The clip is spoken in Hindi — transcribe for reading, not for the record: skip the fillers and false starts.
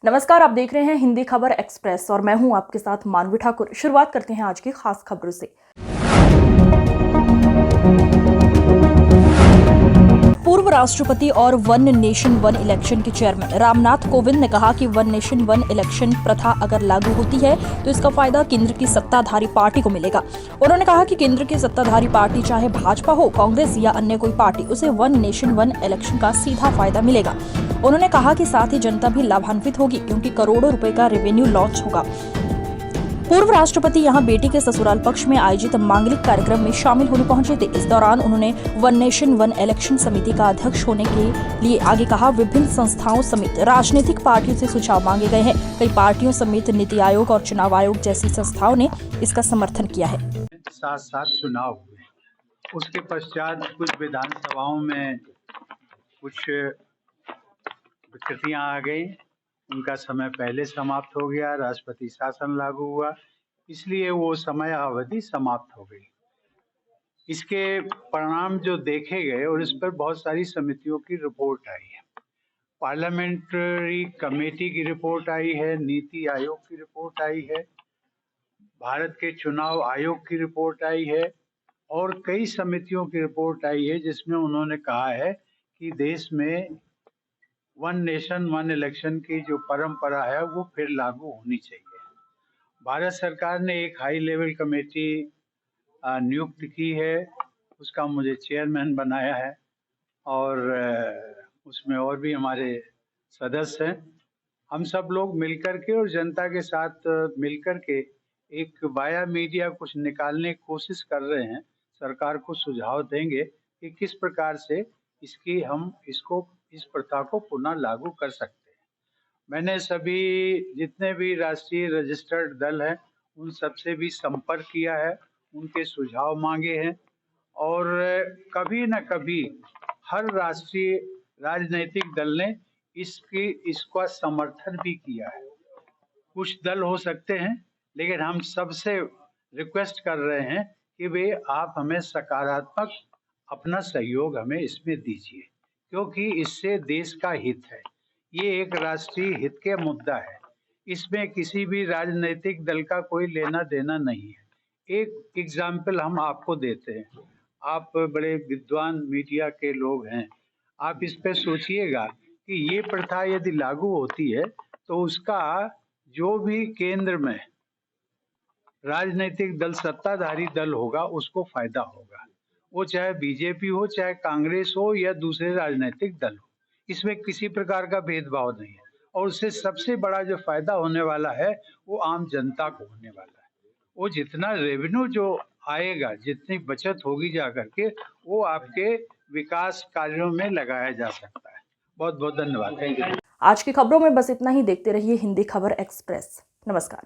नमस्कार, आप देख रहे हैं हिंदी खबर एक्सप्रेस और मैं हूं आपके साथ मानवी ठाकुर। शुरुआत करते हैं आज की खास खबरों से। पूर्व राष्ट्रपति और वन नेशन वन इलेक्शन के चेयरमैन रामनाथ कोविंद ने कहा कि वन नेशन वन इलेक्शन प्रथा अगर लागू होती है तो इसका फायदा केंद्र की सत्ताधारी पार्टी को मिलेगा। उन्होंने कहा कि केंद्र की सत्ताधारी पार्टी चाहे भाजपा हो, कांग्रेस या अन्य कोई पार्टी, उसे वन नेशन वन इलेक्शन का सीधा फायदा मिलेगा। उन्होंने कहा कि साथ ही जनता भी लाभान्वित होगी क्योंकि करोड़ों रुपए का रेवेन्यू लॉन्च होगा। पूर्व राष्ट्रपति यहां बेटी के ससुराल पक्ष में आयोजित मांगलिक कार्यक्रम में शामिल होने पहुंचे थे। इस दौरान उन्होंने वन नेशन वन इलेक्शन समिति का अध्यक्ष होने के लिए आगे कहा। विभिन्न संस्थाओं समेत राजनीतिक पार्टियों से सुझाव मांगे गए हैं। कई पार्टियों समेत नीति आयोग और चुनाव आयोग जैसी संस्थाओं ने इसका समर्थन किया है। साथ साथ चुनाव हुए, उसके पश्चात कुछ विधानसभाओं में कुछ विकृतियां आ गई, उनका समय पहले समाप्त हो गया, राष्ट्रपति शासन लागू हुआ, इसलिए वो समय अवधि समाप्त हो गई। इसके परिणाम जो देखे गए और इस पर बहुत सारी समितियों की रिपोर्ट आई है। पार्लियामेंट्री कमेटी की रिपोर्ट आई है, नीति आयोग की रिपोर्ट आई है, भारत के चुनाव आयोग की रिपोर्ट आई है और कई समितियों की रिपोर्ट आई है, जिसमें उन्होंने कहा है कि देश में वन नेशन वन इलेक्शन की जो परंपरा है वो फिर लागू होनी चाहिए। भारत सरकार ने एक हाई लेवल कमेटी नियुक्त की है, उसका मुझे चेयरमैन बनाया है और उसमें और भी हमारे सदस्य हैं। हम सब लोग मिलकर के और जनता के साथ मिलकर के एक वाया मीडिया कुछ निकालने की कोशिश कर रहे हैं। सरकार को सुझाव देंगे कि किस प्रकार से इस प्रथा को पुनः लागू कर सकते हैं। मैंने सभी जितने भी राष्ट्रीय रजिस्टर्ड दल हैं उन सबसे भी संपर्क किया है, उनके सुझाव मांगे हैं और कभी न कभी हर राष्ट्रीय राजनीतिक दल ने इसका समर्थन भी किया है। कुछ दल हो सकते हैं, लेकिन हम सबसे रिक्वेस्ट कर रहे हैं कि वे आप हमें सकारात्मक अपना सहयोग हमें इसमें दीजिए, क्योंकि इससे देश का हित है। ये एक राष्ट्रीय हित के मुद्दा है, इसमें किसी भी राजनीतिक दल का कोई लेना देना नहीं है। एक एग्जाम्पल हम आपको देते हैं, आप बड़े विद्वान मीडिया के लोग हैं, आप इस पे सोचिएगा कि ये प्रथा यदि लागू होती है तो उसका जो भी केंद्र में राजनीतिक दल सत्ताधारी दल होगा उसको फायदा होगा, वो चाहे बीजेपी हो, चाहे कांग्रेस हो या दूसरे राजनीतिक दल हो, इसमें किसी प्रकार का भेदभाव नहीं है। और उससे सबसे बड़ा जो फायदा होने वाला है वो आम जनता को होने वाला है। वो जितना रेवेन्यू जो आएगा, जितनी बचत होगी जा करके, वो आपके विकास कार्यों में लगाया जा सकता है। बहुत बहुत धन्यवाद। आज की खबरों में बस इतना ही। देखते रहिए हिंदी खबर एक्सप्रेस। नमस्कार।